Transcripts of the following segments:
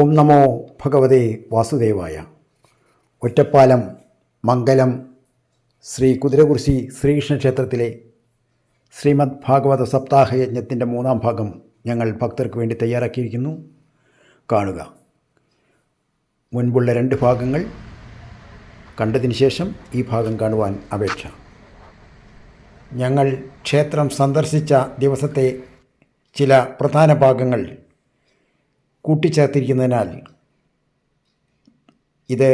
ഓം നമോ ഭഗവതേ വാസുദേവായ. ഒറ്റപ്പാലം മംഗലം ശ്രീ കുതിരകുറിശി ശ്രീകൃഷ്ണ ക്ഷേത്രത്തിലെ ശ്രീമദ് ഭാഗവത സപ്താഹ യജ്ഞത്തിൻ്റെ 3-ാം ഭാഗം ഞങ്ങൾ ഭക്തർക്ക് വേണ്ടി തയ്യാറാക്കിയിരിക്കുന്നു. കാണുക. മുൻപുള്ള 2 ഭാഗങ്ങൾ കണ്ടതിന് ശേഷം ഈ ഭാഗം കാണുവാൻ അപേക്ഷ. ഞങ്ങൾ ക്ഷേത്രം സന്ദർശിച്ച ദിവസത്തെ ചില പ്രധാന ഭാഗങ്ങൾ കൂട്ടിച്ചേർത്തിരിക്കുന്നതിനാൽ ഇത്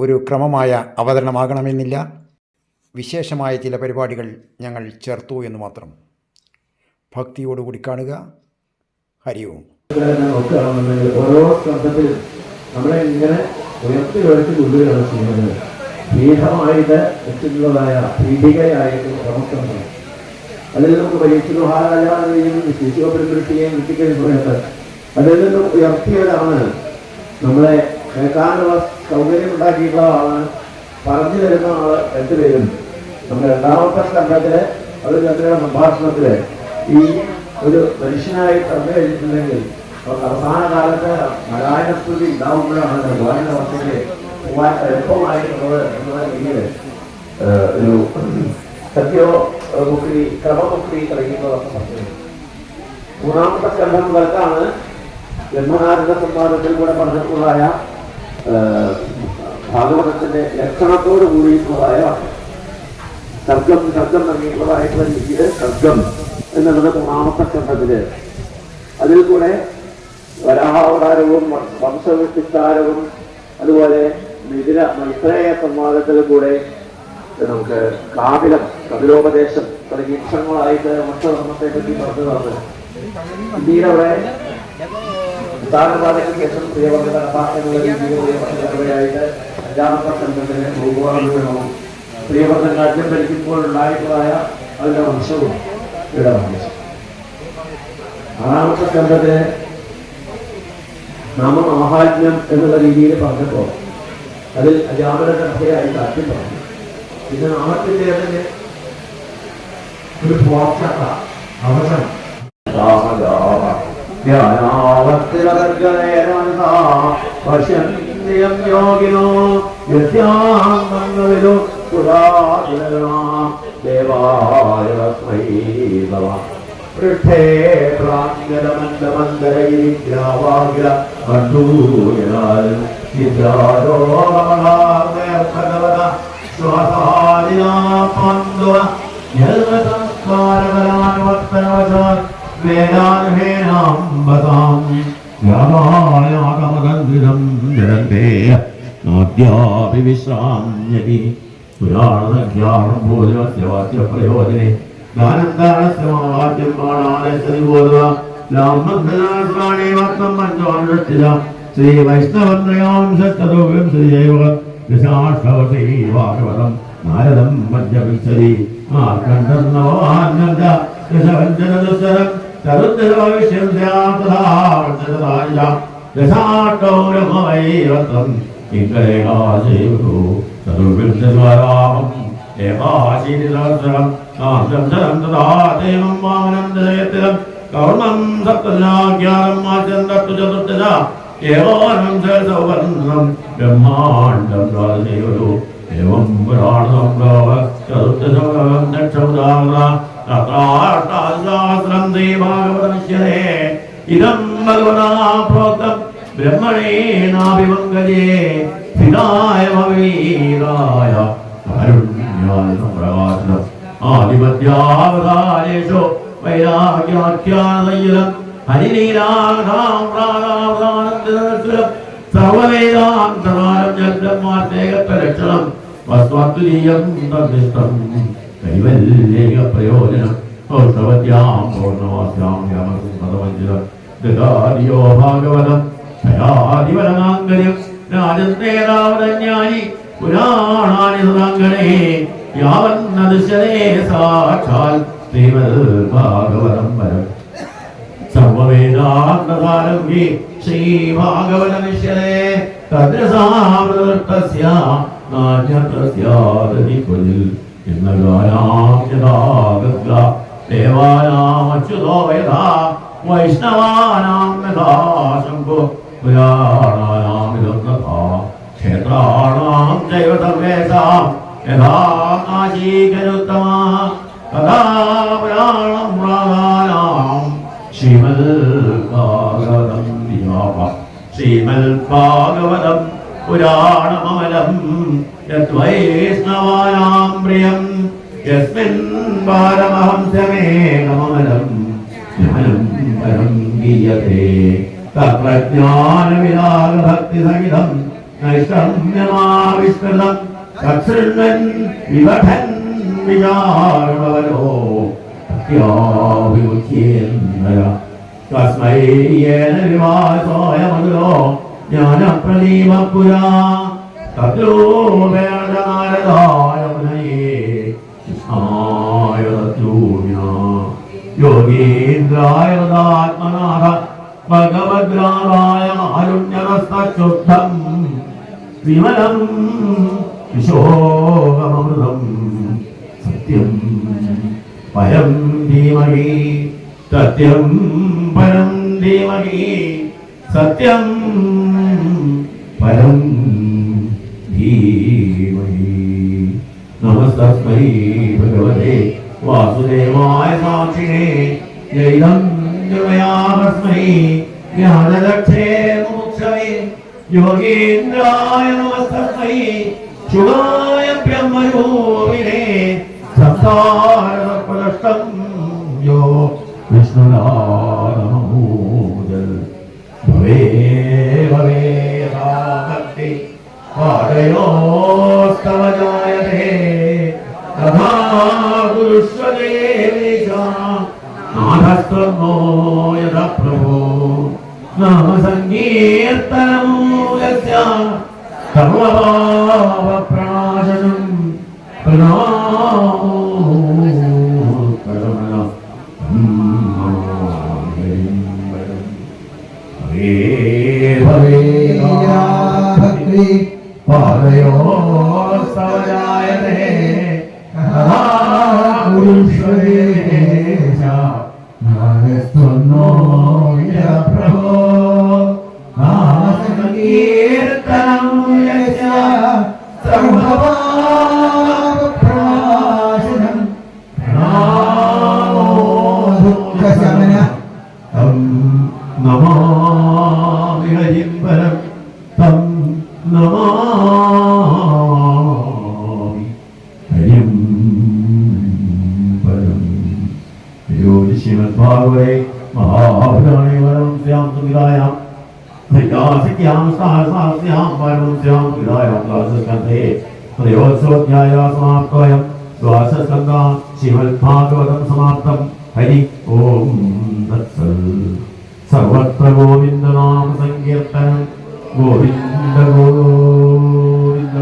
ഒരു ക്രമമായ അവതരണമാകണമെന്നില്ല. വിശേഷമായ ചില പരിപാടികൾ ഞങ്ങൾ ചേർത്തു എന്ന് മാത്രം. ഭക്തിയോടുകൂടി കാണുക. ഹരി ഓം. ഓരോ സ്കന്ധത്തിൽ നമ്മളെ ഇങ്ങനെ ഉയർത്തി ഉയർത്തി കൊണ്ടുവരികയാണ് ചെയ്യുന്നത്. പീഠമായിട്ട് വെച്ചിട്ടുള്ളതായ പീഠികയായിട്ട് ക്രമസ്കന്ധം. അതിൽ നമുക്ക് പരീക്ഷ മഹാരാജാവിനെയും ശിശുപെരുപ്പെടുത്തുകയും കിട്ടിക്കുകയും പറയുന്നത് അതിൽ നിന്നും ഉയർത്തിയവരാണ്. നമ്മളെ കേൾക്കാനുള്ള സൗകര്യം ഉണ്ടാക്കിയിട്ടുള്ള ആളാണ്, പറഞ്ഞു തരുന്ന ആള് 2 പേരുണ്ട്. നമ്മുടെ 2ാമത്തെ സ്കന്ധത്തില് അവർ 2 സംഭാഷണത്തില് ഈ ഒരു മനുഷ്യനായി തന്നു കഴിഞ്ഞിട്ടുണ്ടെങ്കിൽ അവസാന കാലത്ത് നാരായണസ്തുതി ഉണ്ടാവുമ്പോഴാണ് ഭഗവാന്റെ അവസ്ഥയ്ക്ക് പോകാൻ എളുപ്പമായിട്ടുള്ളത് എന്നുള്ള രീതിയിൽ ഒരു സത്യോമുക്തി ക്രമമുക്തി തുടങ്ങിയിട്ടുള്ളതൊക്കെ പറഞ്ഞത്. 3ാമത്തെ സ്കന്ധം മുതൽക്കാണ് ബ്രഹ്മനാരദ സംവാദത്തിൽ കൂടെ പറഞ്ഞിട്ടുള്ളതായ ഭാഗവതത്തിന്റെ ലക്ഷണത്തോട് കൂടിയിട്ടുള്ളതായ സർഗം നൽകിയിട്ടുള്ളതായിട്ടുള്ള രീതിയിൽ സർഗം എന്നുള്ളത് 3ാമത്തെ സ്കന്ധത്തില്. അതിൽ കൂടെ വരാഹാവതാരവും വംശവിസ്താരവും അതുപോലെ മൈത്രേയ സംവാദത്തിൽ കൂടെ നമുക്ക് കപിലോപദേശം തുടങ്ങിയ വിഷയങ്ങളായിട്ട് വംശധർമ്മത്തെ പറ്റി പറഞ്ഞതാണ്. ഇന്ത്യയിലവിടെ സ്ഥാനപാതയ്ക്ക് ശേഷം പ്രിയവർദ്ധ എന്നുള്ള രീതിയിൽ പ്രിയവർദ്ധയായിട്ട് 5ാമത്തെ സ്കന്ധത്തിന് ഭൂഗോളവും പ്രിയവർദ്ധൻ രാജ്യം ഭരിക്കുമ്പോൾ ഉണ്ടായിട്ടുള്ളതായ അതിന്റെ വംശവും ഇവിടെ വംശം. 6ാമത്തെ സ്കന്ധത്തിന് നാമമാഹാത്മ്യം എന്നുള്ള രീതിയിൽ പറഞ്ഞപ്പോൾ അതിൽ അജാമന കഥയായി കാര്യം പറഞ്ഞു. പിന്നെ നാമത്തിന്റെ തന്നെ ഒരു പോർച്ചത്ത അവസരം യോഗിനോ യസ്യാംഗങ്ങളിലോ ദേവായ പൃഷ്ഠേ പ്രാഞ്ജലമണ്ഡമന്ദരഗിരിഗ്രാവാഗ്ര കണ്ടൂയനാൽ ഭഗവത ശ്വാസാദിനാപന്ദവ ജന്മസംസ്കാരകലാനുവർത്തനവശാൽ വേദാനുഹേനാംബതാം യാമായാഗമഗന്ധിതം ജലന്തേ നാദ്യാപി വിശ്രാമ്യതി പുരാണജ്ഞാനം ഭൂതസ്യ വാച്യപ്രയോജനെ ശ്രീ വൈഷ്ണവം നാരദം മധ്യവിംശതി കൗർണം സപ്തജ്ഞാനം ബ്രഹ്മാണ്ഡം ഏവം പുരാണം ചതുർദശം ശ്രീഭാഗവതമിശ്യതേ ഇതം ഭഗവതാ പ്രോക്തം ബ്രഹ്മണേനാഭിമംഗജേ ഹിതായ മവീരായ കാരുണ്യായ പ്രകാശനം ആധിപത്യാവതാരേഷു വൈരാഗ്യാഖ്യാനദൈലം ഹരിലീലാധാം സർവവേദാന്തകാരം ജബ്രഹ്മാർത്തേകത്വലക്ഷണം വസ്വാത്തുരീയം തദ്ദിഷ്ടം കൈവല്യേക പ്രയോജനം ഔഷവത്യാം പൗർണമാസ്യാം യാമസംപദമഞ്ജിതം ദദാദിയോ ഭാഗവതം ഭയാദിവരനാങ്കര്യം രാജന്തേതാവതജ്ഞാനി പുരാണാനി സദാംഗണേ യാവന്ന ദൃശ്യതേ സാക്ഷാൽ ശ്രീമദ് ഭാഗവതം വരം സർവവേദാന്തസാരം ഹി ശ്രീഭാഗവതമിശ്യതേ തദ്രസാമൃതസ്യ നാന്യത്രസ്യാദതി കുലിൽ ഇന്നഗാനാം യഥാഗത ദേവാനാം അച്യുതോ യഥാ വൈഷ്ണവാനാം യഥാ ശംഭോ പുരാണായാമിതൊന്നഭാവ ക്ഷേത്രാണാം ചൈവ സർവേഷാം യഥാ നാശീകരുത്തമ തഥാ പുരാണം പ്രാണായാം ശ്രീമദ്ഭാഗവതം വിവാഹ ശ്രീമദ്ഭാഗവതം പുരാണമമലം യദ്വൈഷ്ണവാനാം പ്രിയം യസ്മിൻ പാരമഹംസമേകമമലം ജ്ഞാനം പരം ഗീയത്തെ തത്വജ്ഞാനവിരാഗഭക്തിസഹിതം നൈഷ്കർമ്യമാവിഷ്കൃതം തത്സൃണ്വൻ വിവഠൻ വിചാരണവരോ ഭക്ത്യാഭിമുഖ്യേന്ദ്ര തസ്മൈ യേന വിവാസായ മധുരോ ജ്ഞാനപ്രദീപപുരാ തദ്രൂപേണ നാരദായ മുനയേ കൃഷ്ണായ തദ്രൂപ്യാ യോഗീന്ദ്രായ തദാത്മനാഥ ഭഗവദ്രായ കാരുണ്യരസശുദ്ധം വിമലം വിശോകമൃതം സത്യം പരം ധീമഹി സത്യം പരം ധീമഹി സത്യം പരം ധീമഹി നമസ്തസ്മൈ ഭഗവതേ വാസുദേവായ സാക്ഷിണേ ജൈനം ജയാമസ്മൈ ജ്ഞാനലക്ഷേ മുമുക്ഷവേ യോഗീന്ദ്രായ നമസ്തസ്മൈ ശുഭായ ബ്രഹ്മരൂപിണേ സംസാരപ്രദഷ്ടം യോ വിഷ്ണുനാമോദൽ ഭവേ ഭവേ ഭക്തി പാദയോസ്തവ ജായതേ തഥാ ഗുരുഷ്വദേവേശ നാഥസ്ത്വമോ യഥാ പ്രഭോ നാമ സങ്കീർത്തനമൂലസ്യ സർവപാപപ്രണാശനം പ്രണാമോ കരമണ ഹരേ ഭവേ ഭക്തി പാദയോസ്തവജായതേ തഥാ ഗുരുഷ്വദേവേശ നാമസ്ത്വന്നോ യഥാ പ്രഭോ നാമസങ്കീർത്തനം യസ്യ സർവപാപപ്രണാശനം പ്രണാമോ ദുഃഖശമന തം നമാമി ഹരിം പരം തം നമാമി ഹരിം പരം ശ്രീമദ്ഭാഗവതേ മഹാപുരാണേ വരം സ്യാം സുവിധായാം വികാസിക്യാം സഹസ്രാസ്യാം വരം സ്യാം സുവിധായാം ദ്വാദശസ്കന്ധേ ത്രയോദശോധ്യായ സമാപ്തോയം ദ്വാദശസ്കന്ധ ശ്രീമദ്ഭാഗവതം സമാപ്തം ഹരി ഓം തത്സൽ സർവത്ര ഗോവിന്ദനാമ സങ്കീർത്തനം ഗോവിന്ദ ഗോവിന്ദ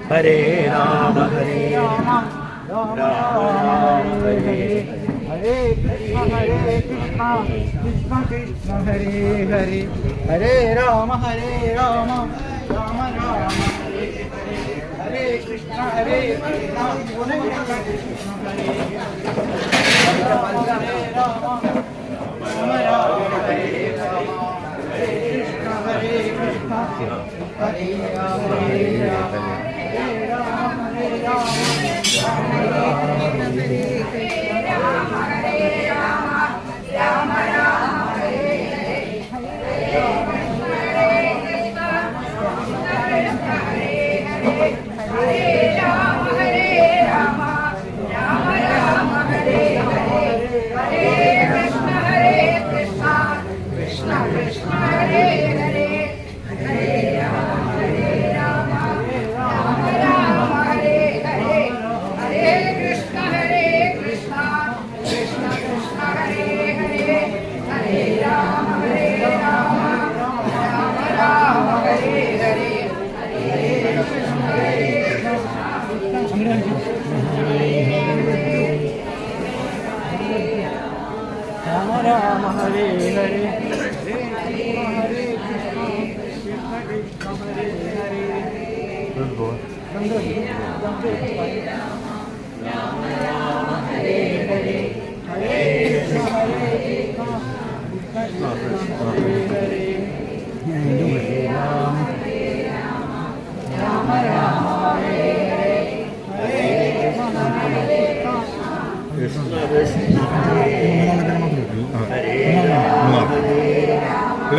हरे राम हरे राम राम राम हरे ഹരേ കൃഷ്ണ കൃഷ്ണ കൃഷ്ണ ഹരേ ഹരേ ഹരേ രാമ രാമ രാമ ഹരേ ഹരേ ഹരേ കൃഷ്ണ ഹരേ കൃഷ്ണ ഹരേ രാമ ഹരേ രാമ രാമ രാമ ഹരേ രാമ ഹരേ കൃഷ്ണ ഹരേ കൃഷ്ണ ഹരേ രാമ ഹരേ രാമ ഹരേ രാമ ഹരേ രാമ രാമ ഹരേ ഹരേ ഹരേ കൃഷ്ണ കൃഷ്ണ ഹരേ ഹരേ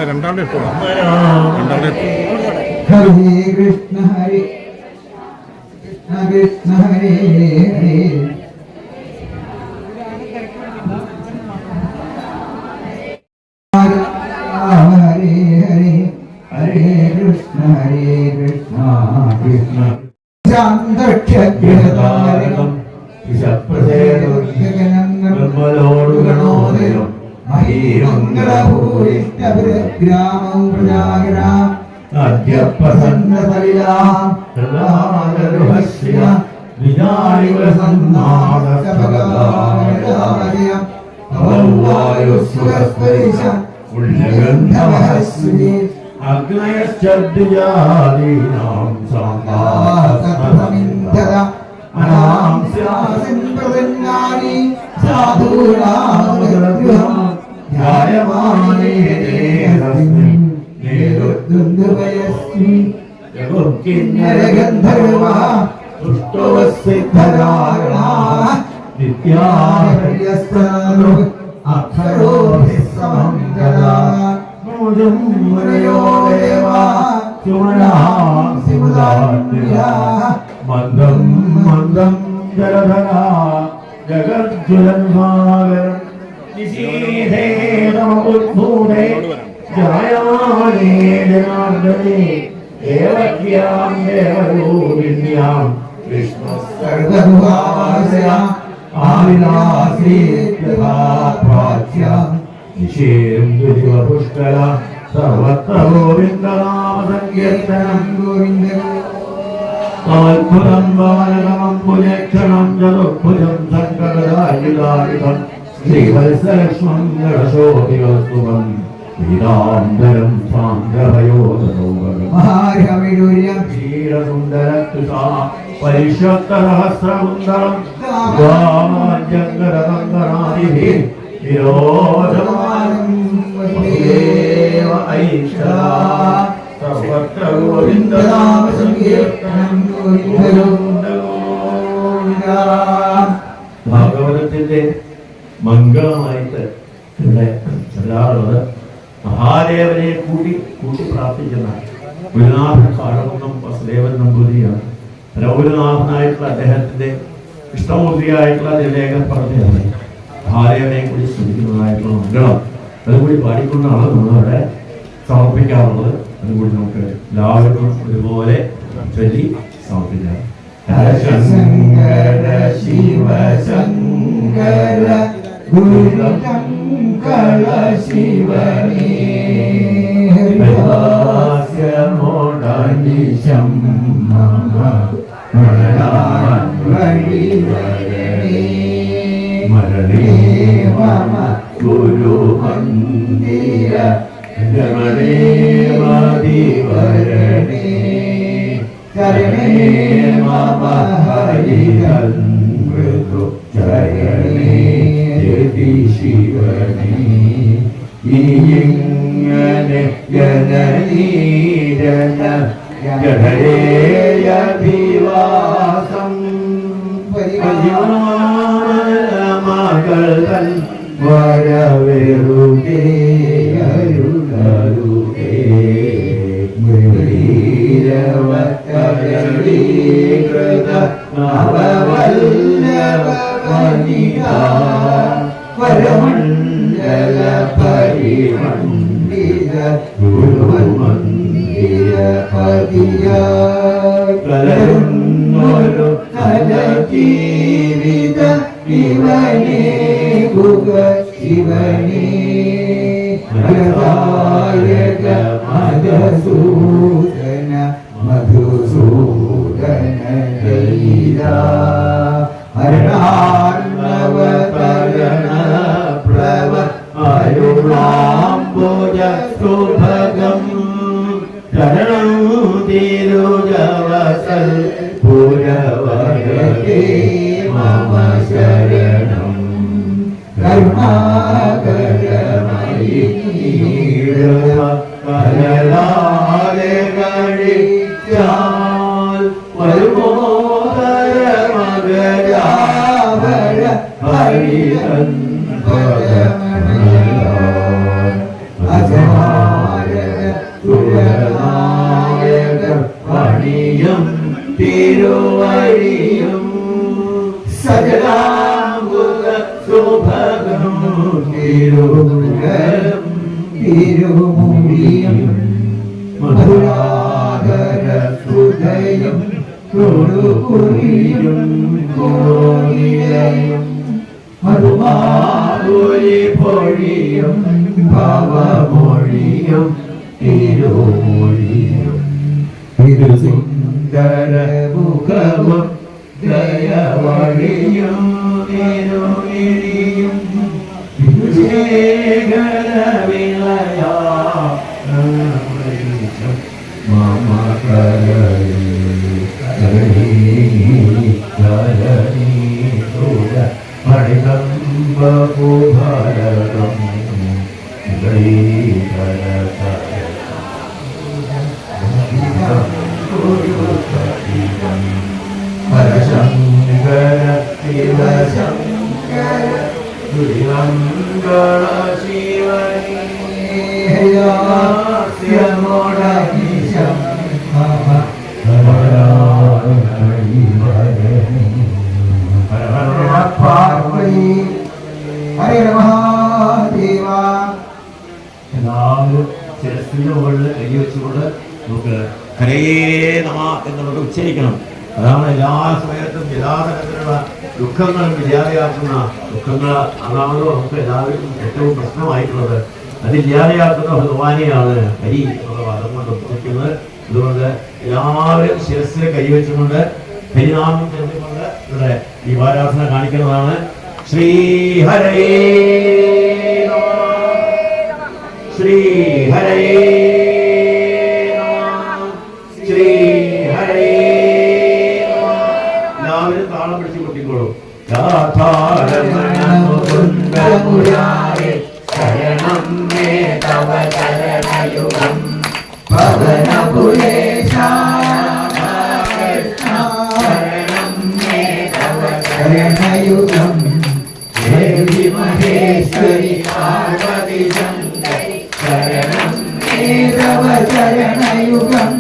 രണ്ടാളുടെ രണ്ടാളുടെ ഹരേ കൃഷ്ണ ഹരേ കൃഷ്ണ കൃഷ്ണ ഹരേ ഹരേ ഹരേ ഹരേ ഹരേ കൃഷ്ണ കൃഷ്ണ ശാന്തക്ഷഗ്രഹതാരണം ോടുഗണോദയം മഹീമംഗളഭൂരിഷ്ടഗ്രാമം പ്രജാഗ്രാം അദ്യപ്രസന്നതലിലാഹസ്യ അഗ്നയശ്ചദ്യാദീനാം അനാം സ്യാസിൻ പ്രസന്നാനി സാധൂനാമഗൃഹം ധ്യായമാനേ ദേഹസ്മിൻ നേരുദ്ദുന്ദുവയസ്മി കിന്നരഗന്ധർവാ തുഷ്ടവസിദ്ധധാരണാ നിത്യാഹര്യസ്തനു അക്ഷരോഭിസ്സമം ഗദാ മൂജം മുനയോ ദേവാ ചുമനാം സിമുദാന്വിയാ മന്ദം മന്ദം ജലധരാ ജഗജ്ജുലന്മാകരം നിശീധേ നമോദ്ഭൂതേ ജായമാനേ ജനാർദ്ദനേ ദേവക്യാം ദേവരൂപിണ്യാം വിഷ്ണു സർവദുഹാസ്യ ആവിലാസീത്യഥാപ്രാച്യാം നിശേം ദുരിവപുഷ്കല സർവത്ര ഗോവിന്ദനാമസങ്കീർത്തനം ഗോവിന്ദ അത്ഭുതം ബാലകമം പുനക്ഷണം ചതുർഭുജം സങ്കടദായുധായുധം ശ്രീവത്സലക്ഷ്മം ഗണശോഭിവസ്തുവം പീതാംബരം സാന്ദ്രഭയോധരോഗം മഹാരവിഡൂര്യം ക്ഷീരസുന്ദരത്തുഷാ പരിഷത്തസഹസ്രകുന്ദരം വാമാജംഗരകങ്കണാദിഭിः വിരോധമാനം വസുദേവ ഐഷാ സർവത്ര ഗോവിന്ദനാമസങ്കീർത്തനം ഗോവിന്ദ ഗോവിന്ദ. ഭാഗവതത്തിന്റെ മംഗളമായിട്ട് ഇവിടെ ചൊല്ലാറുള്ളത് മഹാദേവനെ കൂട്ടി പ്രാർത്ഥിക്കുന്ന ഗുരുനാഥൻ കാളകുന്നം വസുദേവൻ നമ്പൂതിരിയാണ്. ഗുരുനാഥനായിട്ടുള്ള അദ്ദേഹത്തിന്റെ ഇഷ്ടമൂർത്തിയായിട്ടുള്ള തിരുലേഖൻ പറഞ്ഞതാണ് മഹാദേവനെ കൂടി സ്മരിക്കുന്നതായിട്ടുള്ള മംഗളം അതുകൂടി പാടിക്കൊണ്ടാണ് നമ്മളവിടെ സമർപ്പിക്കാറുള്ളത്. അതുകൂടി നമുക്ക് എല്ലാവർക്കും ഒരുപോലെ ചൊല്ലി സമർപ്പിക്കാം. ശങ്കര ശിവ ശങ്കര ഗുരുശങ്കര ശിവനേ ഹാസ്യമോടനിശം മമ മരണാൻ വഴി മരണേ മമ ഗുരു മന്ദിര രമണേ മതിവരണേ ചരണേ മമ ഹരിഹന്മൃതു ചരണേ ജതി ശിവനേ ഇനിയിങ്ങനെ ജനനീരന ജഡരേയധിവാസം മകൾ തൻ വരവെറുകേ അരുളരുകേ മുരളീരവതരണീകൃത നവവല്ലഭ വനിതാ വരമണ്ഡല പരിമണ്ഡിത ഗുരുമന്ദിര പതിയ കലരുന്നൊരു നലജീവിത ശിവനേ ഭുഗ ശിവനേ മലതായക മധുസൂദന മധുസൂദന ലീല ഹരണാർണവതരണ പ്രവ അരുണാംബുജ സുഭഗം ശരണം തിരുജവസൽ പുരവരേ മമ ശരണം കരുണാകരമയി കരളാലെ കഴിച്ചാൽ വരുമോദര മകരാവര ഹരിഹൻ പണിയും തിരുവഴിയും സജലാംബുക സുഭഗം തിരുമുഖം തിരുമുടിയും മധുരാധര ഹൃദയം കൊടുകുറിയും കോണിലയും മധുമാധുരി പൊഴിയും ഭവമൊഴിയും തിരുമൊഴിയും തിരുസുന്ദര മുഖവും ദയവഴിയും തിരുനിഴിയും ശേഖര വിളയാ മമ ഭരതം ഹരശങ്കര ശിവശങ്കര ശ്രീമംഗള ശിവനീശം പാർവതി ഹരേ മഹാദേവ. എല്ലാവരും ശിരസിന്റെ മുകളിൽ കൈവച്ചുകൊണ്ട് നമുക്ക് ഹരേ നമ എന്നുള്ളത് ഉച്ചരിക്കണം. അതാണ് എല്ലാ സമയത്തും എല്ലാ തരത്തിലുള്ള ദുഃഖങ്ങളും ഇല്ലാതെയാക്കുന്ന ദുഃഖങ്ങൾ അതാണല്ലോ നമുക്ക് എല്ലാവർക്കും ഏറ്റവും പ്രശ്നമായിട്ടുള്ളത്. അതില്ലാതെയാക്കുന്ന ഭഗവാനെയാണ് ഹരി എന്നുള്ള വാദം കൊണ്ട് ഉച്ചരിക്കുന്നത്. അതുകൊണ്ട് എല്ലാവരും ശിരസിൽ കൈവച്ചുകൊണ്ട് ഹരിനാമം ചെന്നുകൊണ്ട് ഇവിടെ ദീപാരാധന കാണിക്കുന്നതാണ്. ശ്രീ ഹരേ ശ്രീ ഹരേ ശ്രീ ഹരേ. എല്ലാവരും താളം പിടിച്ച് കൊട്ടിക്കോളൂ. ശരണം മേ തവ ചരണയുഗം ശരണയുഗം ദേവി മഹേശ്വരി പാർവതി ശങ്കരി ശരണം മേ തവ ശരണയുഗം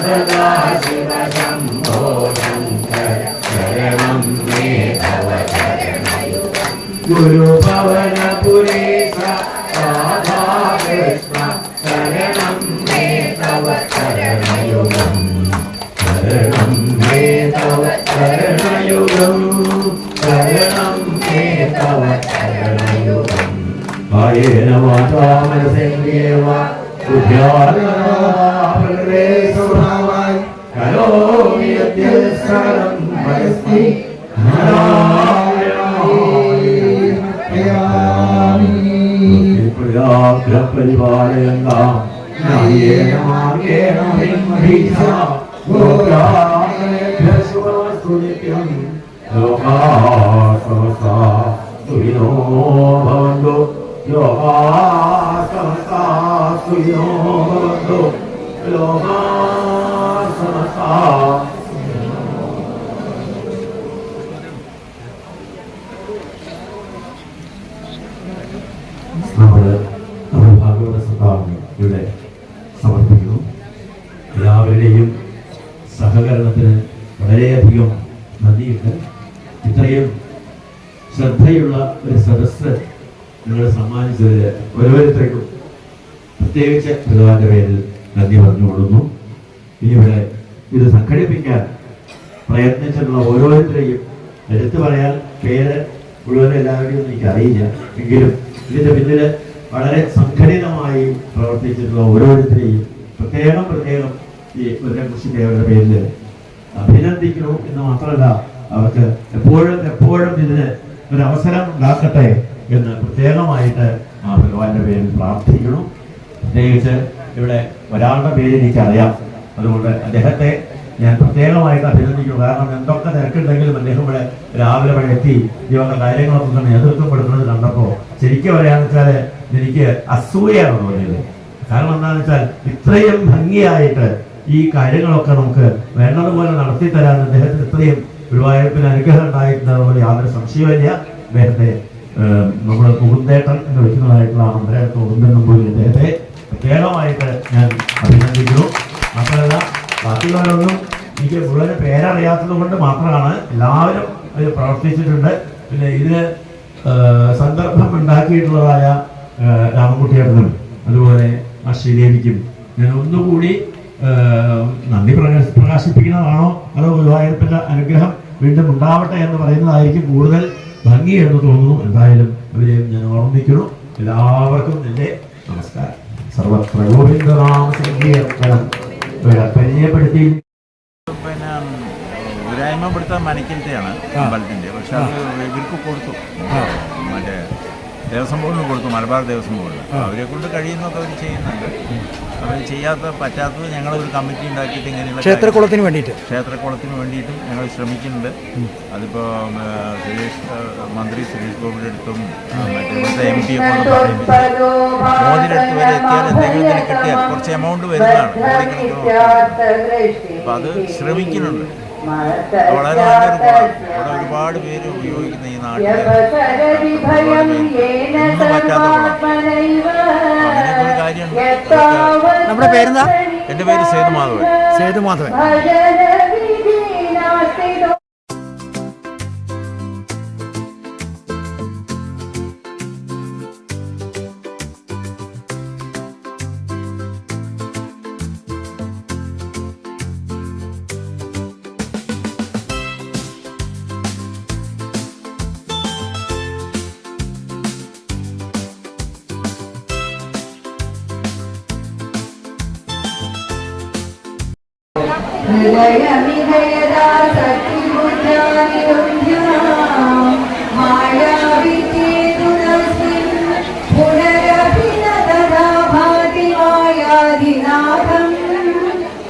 സദാ ശിവ ശംഭോ ശങ്കര ശരണം മേ തവ ശരണയുഗം ഗുരുഭവന പുരേശ രാധാകൃഷ്ണ ശരണം മേ തവ ശരണയുഗം ശരണം മേ തവ ശരണയുഗം ശരണം മേ തവ ശരണയുഗം കായേന വാചാ മനസേന്ദ്രിയേവ ബുദ്ധ്യാത്മനാ സ്വഭാവായി കരോമി യദ്യസ്സരം മനസ്തി നാരായണ പരിപാലയങ്കാം ന്യായേന മാർഗേണ മഹീഷ ഗോത്രായേഭ്യശുഭമസ്തു നിത്യം ലോകാഃ സമസ്താഃ സുഖിനോ ഭവന്തു ലോകാഃ സമസ്താഃ സുഖിനോ ഭവന്തു ലോകാഃ സമസ്താഃ നമ്മുടെ ഭാഗവത സഭാവിനെ ഇവിടെ സമർപ്പിക്കുന്നു. എല്ലാവരുടെയും സഹകരണത്തിന് വളരെയധികം നന്ദിയുണ്ട്. ഇത്രയും ശ്രദ്ധയുള്ള ഒരു സദസ്സ് നിങ്ങൾ സമ്മാനിച്ചതിൽ ഓരോരുത്തർക്കും പ്രത്യേകിച്ച് ഭഗവാന്റെ പേരിൽ നന്ദി പറഞ്ഞുകൊള്ളുന്നു. ഇനിയിവിടെ ഇത് സംഘടിപ്പിക്കാൻ പ്രയത്നിച്ചിട്ടുള്ള ഓരോരുത്തരെയും എടുത്തു പറയാൻ പേര് മുഴുവൻ എല്ലാവരെയും എനിക്കറിയില്ല. എങ്കിലും ഇതിന്റെ പിന്നിൽ വളരെ സംഘടിതമായി പ്രവർത്തിച്ചിട്ടുള്ള ഓരോരുത്തരെയും പ്രത്യേകം ഈ ഉന്നതകൃഷിയുടെ പേരിൽ അഭിനന്ദിക്കുന്നു എന്ന് മാത്രമല്ല, അവർക്ക് എപ്പോഴും ഇതിന് ഒരു അവസരം ഉണ്ടാക്കട്ടെ എന്ന് പ്രത്യേകമായിട്ട് ആ ഭഗവാന്റെ പേരിൽ പ്രാർത്ഥിക്കണം. പ്രത്യേകിച്ച് ഇവിടെ ഒരാളുടെ പേര് എനിക്കറിയാം, അതുകൊണ്ട് അദ്ദേഹത്തെ ഞാൻ പ്രത്യേകമായിട്ട് അഭിനന്ദിക്കുന്നു. കാരണം എന്തൊക്കെ തിരക്കുണ്ടെങ്കിലും അദ്ദേഹം ഇവിടെ രാവിലെ ഇവിടെ എത്തി ഇവരുടെ കാര്യങ്ങളൊക്കെ നേതൃത്വം കൊടുക്കുന്നത് കണ്ടപ്പോൾ ശരിക്കും പറയാന്ന് വെച്ചാൽ എനിക്ക് അസൂയാണ് തോന്നിയത്. കാരണം എന്താണെന്ന് വെച്ചാൽ ഇത്രയും ഭംഗിയായിട്ട് ഈ കാര്യങ്ങളൊക്കെ നമുക്ക് വേണ്ടതുപോലെ നടത്തി തരാൻ അദ്ദേഹത്തിന് ഇത്രയും ഗുരുവായൂരപ്പിന് അനുഗ്രഹം ഉണ്ടായിട്ടുള്ളതുപോലെ യാതൊരു സംശയമില്ല. അദ്ദേഹത്തെ നമ്മൾ കുറുന്തേട്ടൻ എന്ന് വിളിക്കുന്നതായിട്ടുള്ള അന്തരത്ത് കുറുന്തൻ നമ്പൂരി അദ്ദേഹത്തെ പ്രത്യേകമായിട്ട് ഞാൻ അഭിനന്ദിക്കുന്നു. മാത്രമല്ല ബാക്കിയുള്ളവരൊന്നും എനിക്ക് മുഴുവൻ പേരറിയാത്തത് കൊണ്ട് മാത്രമാണ്. എല്ലാവരും അത് പ്രവർത്തിച്ചിട്ടുണ്ട്. പിന്നെ ഇതിന് സന്ദർഭം ഉണ്ടാക്കിയിട്ടുള്ളതായ രാമൻകുട്ടിയേട്ടനും അതുപോലെ ആ ശ്രീദേവിക്കും ഞാൻ ഒന്നുകൂടി നന്ദി പ്രകാശിപ്പിക്കുന്നതാണോ അതോ ഗുരുവായൂരപ്പൻ്റെ അനുഗ്രഹം വീണ്ടും ഉണ്ടാവട്ടെ എന്ന് പറയുന്നതായിരിക്കും കൂടുതൽ ഭംഗി എന്ന് തോന്നുന്നു. എന്തായാലും അവരെയും ഞാൻ ഓർമ്മിക്കുന്നു. എല്ലാവർക്കും എൻ്റെ നമസ്കാരം. സർവത്ര ഗോവിന്ദനാമ സങ്കീർത്തനം പരിചയപ്പെടുത്തി. പിന്നെ ഗുരുവായൂരപ്പെടുത്താൻ മനക്കിലത്തെയാണ് അമ്പലത്തിൻ്റെ, പക്ഷെ അത് ഇവർക്ക് കൊടുത്തു, മറ്റേ ദേവസ്വം ബോർഡിന് കൊടുത്തു, മലബാർ ദേവസ്വം ബോർഡിന്. അവരെ കൊണ്ട് കഴിയുന്നതൊക്കെ അവർ ചെയ്യുന്നുണ്ട്. അവർ പറ്റാത്തത് ഞങ്ങളൊരു കമ്മിറ്റി ഉണ്ടാക്കിയിട്ട് ഇങ്ങനെയുള്ള ക്ഷേത്രക്കുളത്തിന് വേണ്ടിയിട്ടും ഞങ്ങൾ ശ്രമിക്കുന്നുണ്ട്. അതിപ്പോൾ മന്ത്രി സുരേഷ് ഗോപിയുടെ അടുത്തും മറ്റേ ഇവിടുത്തെ MP ഒക്കെ മോദിയുടെ അടുത്ത് വരെ എത്തിയാൽ എന്തെങ്കിലും ഇതിന് കിട്ടിയാൽ കുറച്ച് എമൗണ്ട് വരുന്നതാണ്, അപ്പോൾ അത് ശ്രമിക്കുന്നുണ്ട്. വളരെ നല്ലൊരു കുളം. ഇവിടെ ഒരുപാട് പേര് ഉപയോഗിക്കുന്ന ഈ നാട്ടിൽ ഒന്നും പറ്റാത്ത കുളം. അങ്ങനെയൊക്കെ ഒരു കാര്യമുണ്ട്. നമ്മുടെ പേരെന്താ? എൻ്റെ പേര് സേതുമാധവൻ. ഹൃദയമിഹയദാ സഖിബുദ്ധാനിരുദ്ധ്യാം മായാവിചേതുനസ്മിൻ പുനരഭിനതദാ ഭാതി മായാധിനാഥം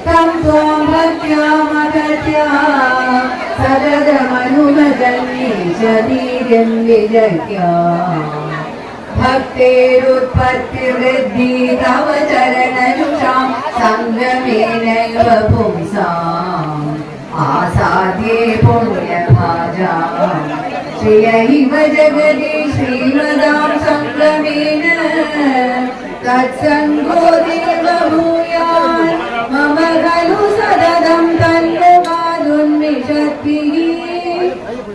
തം ത്വാം ഭക്ത്യാമഗത്യാ സദതമനുമജന്യീശതീര്യം വിജയ്യാം ഭക്തേരുത്പത്തിവൃദ്ധി തവ ചരണയുഷാം സംഗമേനൈവ പുംസാം ആസാദ്യേ പുണ്യഭാജാം ശ്രിയൈവ ജഗതി ശ്രീമതാം സംഗമേന തത്സംഗോ ദേവഭൂയാൻ മമ ഖലു സദതം തന്മുഖാദുന്മിഷദ്ഭിः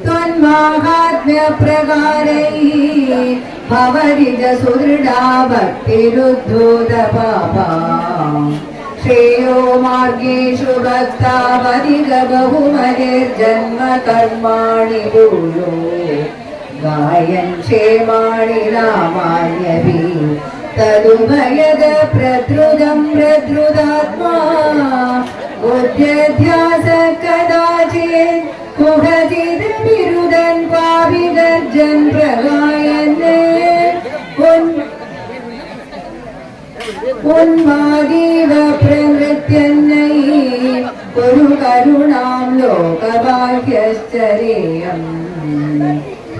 त्वन्माहात्म्यप्रकारैः भवति च सुदृढा भक्तिरुद्धूतपापा श्रेयो मार्गेषु भक्तावधिगबहुमतिर्जन्म कर्माणि भूयो गायन् क्षेमाणि रामान्यपि तदुभयद प्रद्रुतं प्रद्रुतात्मा बुद्ध्यध्यास कदाचित् कुहचिद्विरुदन् पाविगर्जन् प्रगायन् ഉന്മാദീവ പ്രവൃത്യന്നൈ ഒരു കരുണാം ലോകഭാഗ്യശ്ചരേയം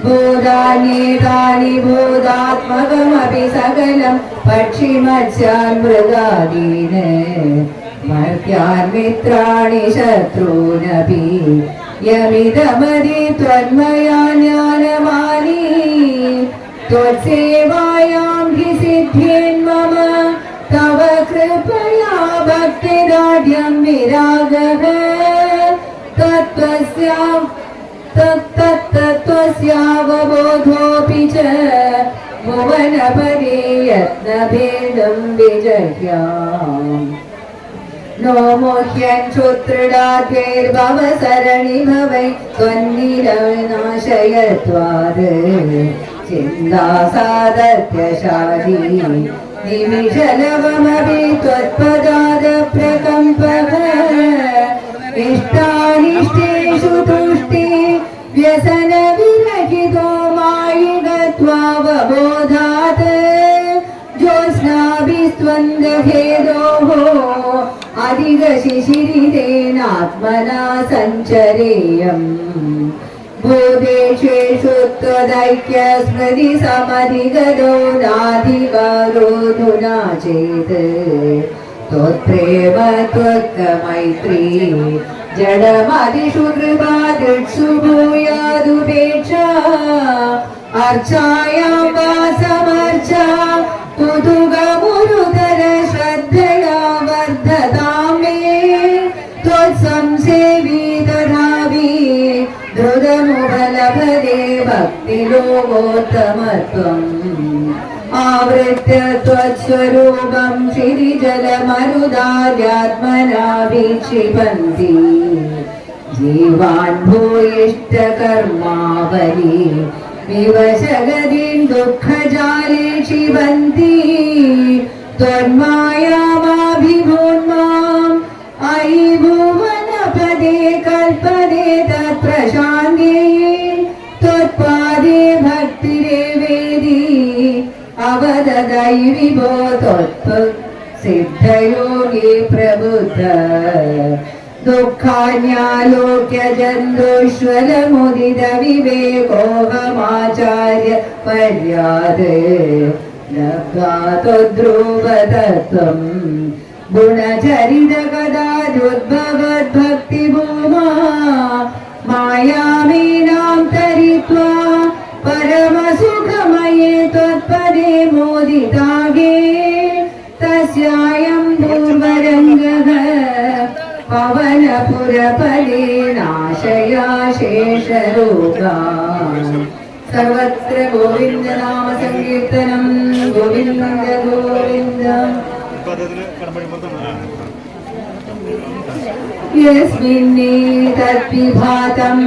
ഭൂതാന്യേതാനി ഭൂതാത്മകമപി സകലം പക്ഷിമത്സ്യാൻ മൃഗാദീന് മർത്യാൻ മിത്രാണി ശത്രുനപി യമിതമതി ത്വന്മയാ ജ്ഞാനമാനി ത്വത്സേവായാം ഹി സിദ്ധ്യേൻ മമ തവ കൃപയാ ഭക്തിദാഢ്യം വിരാഗഃ തത്ത്വസ്യാം തത്തത്ത്വസ്യാവബോധോऽപി ച ഭുവനപദേ യത്നഭേദം വിജഹ്യാം नो मोह्यं श्रोत्रडाद्वैर्भवसरणि भवै त्वन्निरविनाशयत्वात् चिन्तासादत्यशाली निमिषलवमपि त्वत्पदादप्रकम्पः इष्टानिष्टेषु तुष्टि व्यसनविरहितो मायि गत्वावबोधात् ज्योत्स्नाभिस्त्वन्दभेदोः अधिगशिशिरितेनात्मना सञ्चरेयम् भूतेषु त्वदैक्यस्मृति समधिगतो नाधिकारोऽधुना चेत् त्वत्प्रेम त्वत्कमैत्री जडमदिषु कृपादृक्षु भूयादुपेक्षा अर्चायां वा समर्चा तुतुगमुरुतर श्रद्धया वर्धतां मे त्वत्संसेवी तथापि धृतमुपलभते भक्तिलोकोत्तमत्वम् आवृत्य त्वत्स्वरूपं क्षितिजलमरुदाद्यात्मना विक्षिपन्ति जीवान् भूयिष्ठकर्मावली विवशगतिं दुःखजाले क्षिपन्ति त्वन्मायामाभिभून्माम् अयि भुवनपदे कल्पते तत्प्रशान्ते त्वत्पादे भक्तिरेवेदि अवददै विभो त्वत्सिद्धयोगी प्रबुद्ध दुःखान्यालोक्य जन्तुष्वलमुदित विवेकोऽहमाचार्य पर्याद लब्ध्वा त्वद्रूपतत्त्वम् गुणचरित कदाद्युद्भवद्भक्तिभूमा मायामीनां तरित्वा परमसुखमये त्वत्पदे मोदितागे तस्यायं पूर्वरङ्गः पवनपुरपदे नाशया शेषरोगा सर्वत्र गोविन्द नाम संकीर्तनं गोविन्द गोविन्द यस्मिन्नेतद्विभातं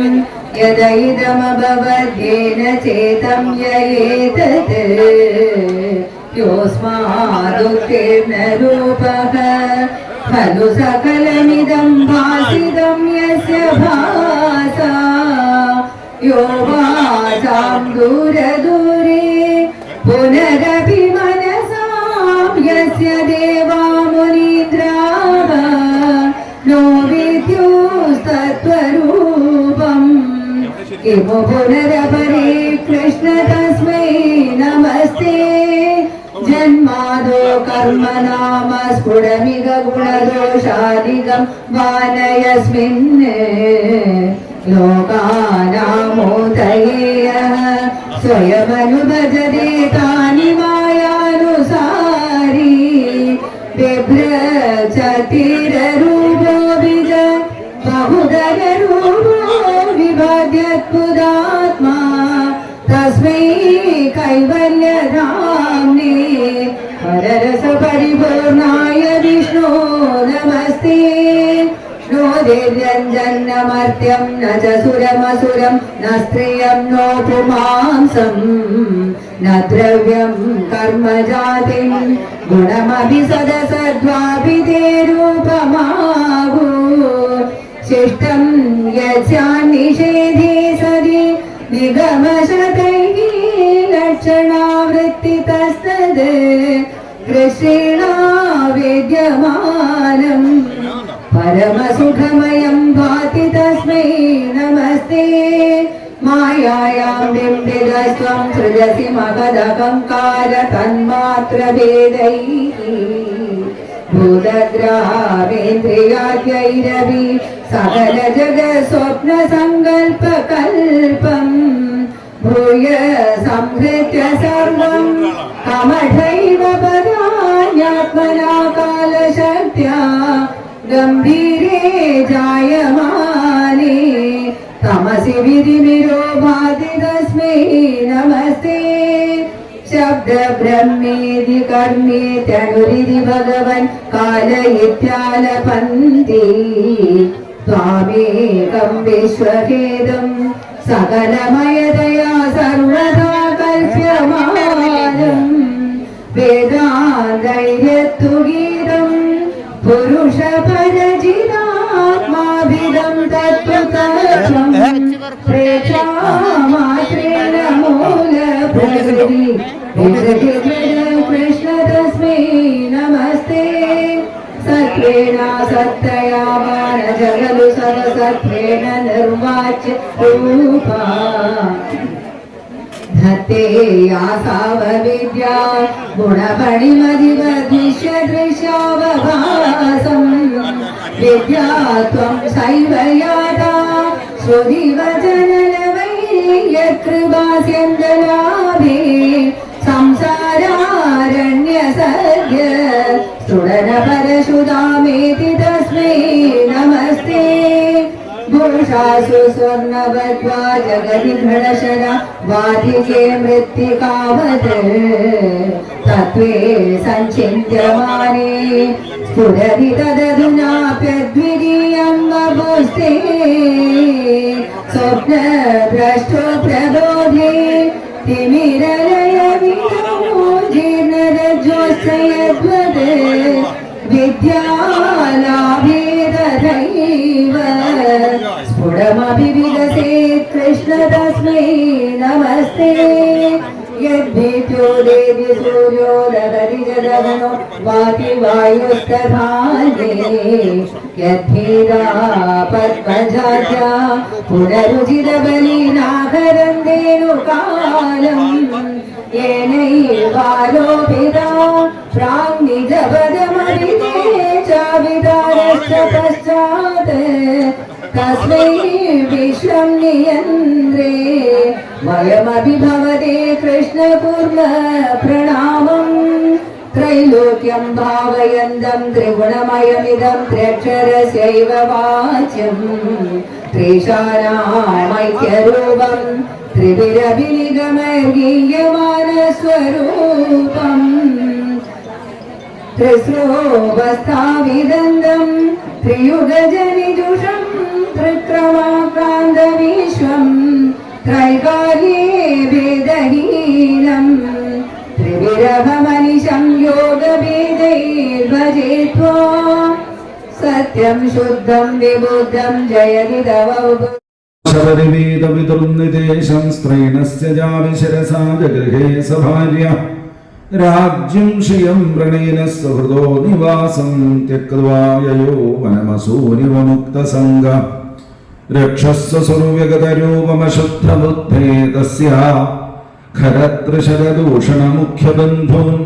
यदैदमभवद्येन चेतं ययेतत् योऽस्मादुत्तीर्न रूपः खलु सकलमिदं भासितं यस्य भासा यो वाचां दूरदूरे पुनरपि मनसां यस्य देवा मुनीन्द्राः नो विद्युस्तत्त्वरूपम् किमु पुनरपरे कृष्ण तस्मै नमस्ते जन्मादो कर्म नाम स्फुटमिग गुणदोषादिकं वानयस्मिन् लोकानामोदयेयः स्वयमनुभजते तानि मायानुसारी बिभ्रचतिररूपो बीज बहुदररूपो विभाद्यद्भुतात्मा तस्मै कैवल्यधाम्ने हररसपरिपूर्णाय विष्णो नमस्ते नो देव्यञ्जन्नमर्त्यं न च सुरमसुरं न स्त्रियं नो पुमांसं न द्रव्यं कर्म जातिं गुणमपि सदसद्वापि ते रूपमाहु शिष्टं यस्यान्निषेधे सदि निगमशतैः लक्षणावृत्तितस्तद् कृष्णा जायमानं परमसुखमयं भाति तस्मै नमस्ते मायायां बिम्बितस्त्वं सृजसि महदहङ्कार तन्मात्रभेदैः भूतग्रामेन्द्रियाद्यैरपि सकल जगत्स्वप्नसङ्कल्पकल्पम् भूय संहृत्य सर्वं कमठैव पदान्यात्मना कालशक्त्या गम्भीरे जायमाने तमसि विधिमिरो भाति तस्मै नमस्ते शब्द ब्रह्मेदि कर्मेत्यनुरिधि भगवन् काल इत्यालपन्ति त्वामेकं विश्वखेदं सकलमयतया सर्वदा कल्प्यमानं वेदान्तैर्यत्तु गीतं पुरुषपरजितात्माभिदं तत्त्वतत्त्वं प्रेक्षामात्रेण मूलप्रकृति कृष्ण तस्मै नमस्ते सत्त्वेन सत्तया जगलु सर्वसत्त्वेन निर्वाच्य रूपा धत्ते यासावविद्या गुणपणिमधिवद्विष्य दृश्यावभासम् विद्या त्वं सैव याता श्रुतिवचनलवै यत्कृपास्यन्दलाभे संसारारण्यसद्य सुडनपरशुधामेति तस्मै नमस्ते भूषासु स्वर्णवद्वा जगति घटशरा वाधिके मृत्तिकावत् तत्त्वे सञ्चिन्त्यमाने स्फुरति तदधुनाप्यद्वितीयं वपुस्ते स्वप्नभ्रष्टो प्रबोधे तिमिरलय जीर्णरज्जोत्सयद्वत् विद्यालाभे तथैव स्फुटमपि विकसेत् कृष्ण तस्मै नमस्ते यद्भीत्यो देवि सूर्यो ददति जगनो वाति वायुस्तथान्ये यद्भीरा पद्मजात्या पुनरुचितबलिनाकरन्देनुकालम् येनैवालोपिता प्राङ्निजपदमभिते चाविदारश्च पश्चात् तस्मै विश्वं नियन्द्रे वयमपि भवते कृष्ण कुर्मः प्रणामम् त्रैलोक्यं भावयन्तं त्रिगुणमयमिदं त्र्यक्षरस्यैव वाच्यं त्रिशानामैक्यरूपं त्रिभिरभिनिगमर्गीयमानस्वरूपम् त्रिस्रोपस्थाविदन्तं त्रियुगजनिजुषं त्रिक्रमाक्रान्तविश्वं त्रैकार्ये भेदहीनम् त्रिविरभमनिशं योगभेदैर्भजे त्वां सत्यं शुद्धं विबुद्धं जयति तव शबरिवेदविदुर्निदेशं स्त्रैणस्य जाविशिरसा जगृहे सभार्य राज्यं श्रियं व्रणेन सुहृदो निवासं त्यक्त्वा ययो वनमसूरिवमुक्तसङ्ग रक्षस्व सुरव्यगतरूपमशुद्धबुद्धे तस्या खरत्रशरदूषणमुख्यबन्धून्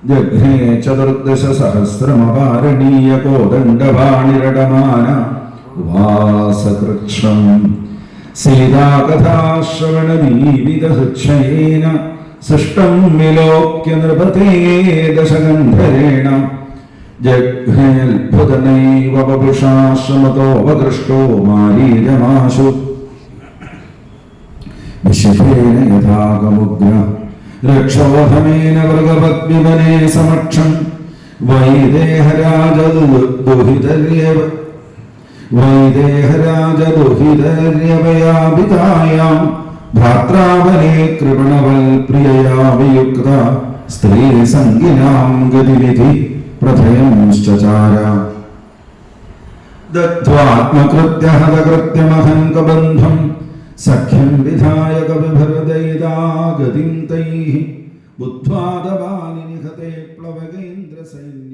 जघ्ने चतुर्दशसहस्रमपारणीय कोदण्डपाणिरडमान उवासकृक्षम् सीताकथाश्रवणदीवितहृच्छयेन सृष्टं विलोक्य नृपते दशगन्धरेण जघ्नेऽल्भुतनैव वपुषा श्रमतोपकृष्टो मारीरमाशु विशिखेन यथाकमुग्र रक्षोधमेन मृगपद्मिवने समक्षं वैदेहराजदुहितर्यवयाभितायां भ्रात्रावने कृपणवल्प्रियया वियुक्ता स्त्रीसङ्गिनां गतिविधि प्रथयंश्चचार दत्त्वात्मकृत्य हतकृत्यमहङ्कबन्धं सख्यं विधाय कविभरदयिता गतिं तैः बुद्ध्वा दवानि निहते प्लवगेन्द्रसैन्ये